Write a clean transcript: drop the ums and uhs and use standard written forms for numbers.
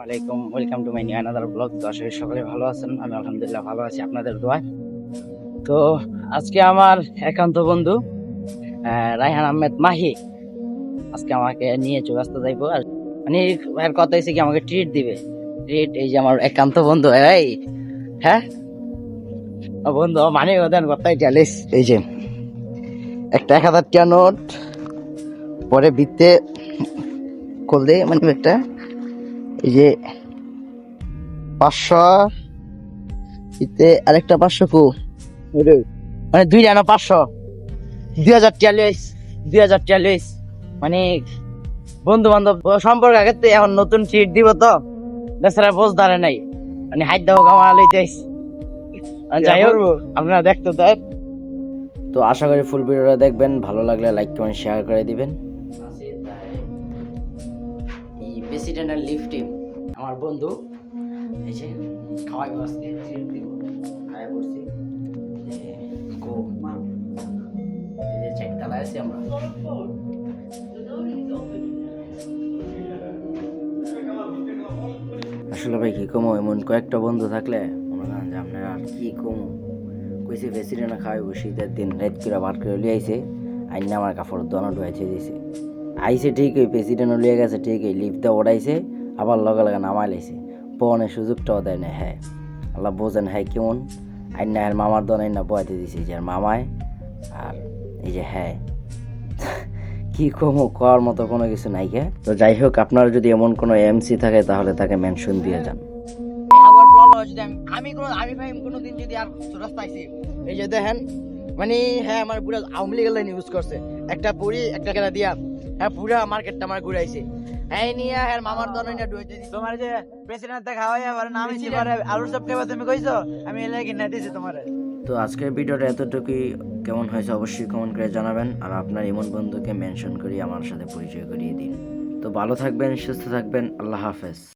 ওয়ালাইকুম welcome to my new another blog. তো আশা করি সকলে ভালো আছেন, আমি আলহামদুলিল্লাহ ভালো আছি আপনাদের দোয়ায়। তো আজকে আমার একান্ত বন্ধু রায়হান আহমেদ মাহি আজকে আমাকে নিয়ে ব্যস্ত যাইবো। আর মানে ভাইয়ের কথা হয়েছে কি আমাকে ট্রিট দিবে। ট্রিট এই যে আমার একান্ত বন্ধু, এই হ্যাঁ বন্ধু মানে ওদের কথাই চ্যালেঞ্জ। এই যে একটা 1000 টাকা নোট, পরে বিতে করলে মানে একটা এই যে 500, ইতে আরেকটা 500 মানে 500, 2040, 2040 মানে বন্ধু বান্ধব সম্পর্ক আগেতে এখন নতুন সিট দিব তো বেচারা বোঝ দাঁড়ে নাই, মানে হাইট দাও কামাল লইতেছ। যাই হোক আপনারা দেখতে দেন। তো আশা করি ফুল ভিডিওটা দেখবেন, ভালো লাগলে লাইক কমেন্ট শেয়ার করে দিবেন। এই প্রেসিডেন্টের লিফট টিম আমার বন্ধু, এই যে খাওয়াই বসতে দিব খাওয়াই বসছি। আসলে ভাই কি কমো, এমন কয়েকটা বন্ধু থাকলে মনে করেন যে আপনার আর কি কমো। কইছে প্রেসিডেন্ট খাওয়াইব শীতের দিন রাত করে বার করে লিয়ে আইছে, আইনা আমার কাপড় দোনো ডুয়াইছে দিয়েছে। আইসে ঠিকই, প্রেসিডেন্টও লিয়ে গেছে ঠিকই, লিফটে ওড়াইছে, আবার লগে লগে নামাই লাইছে। পনের সুযোগটাও দেয় না। হ্যাঁ আল্লাহ বোঝেন হ্যাঁ কেমন। আইনা হ্যাঁ মামার দন আইনা বয়াতে দিয়েছে যে আর মামায়। আর এই যে হ্যাঁ কি কমো, করার মতো কোনো কিছু নাই। তো যাই হোক, আপনার যদি এমন কোনো এমসি থাকে তাহলে তাকে মেনশন দিয়ে যান। আমি ভাই কোনোদিন যদি আর রাস্তা আইছি, এই যে দেখেন মানে হ্যাঁ আমার পুরো আওয়ামী লীগের লাইন ইউজ করছে, একটা পুরি একটা কেনা দিয়া হ্যাঁ পুরা মার্কেটটা আমার ঘুরাইছে। হ্যাঁ নিয়ে হ্যাঁ মামার দনে নিয়ে ডুয়েছে তোমার যে প্রেসিডেন্ট খাওয়াই আবার নাম ইচ্ছে পারে আলুর সব খাইবা তুমি কইছো, আমি এলে কিনে দিয়েছি তোমার। তো আজকের ভিডিওটা এতটুকুই, কেমন হয়েছে অবশ্যই কমেন্ট করে জানাবেন। আর আপনার এমন বন্ধুকে মেনশন করি আমার সাথে পরিচয় করিয়ে দিন। তো ভালো থাকবেন, সুস্থ থাকবেন, আল্লাহ হাফেজ।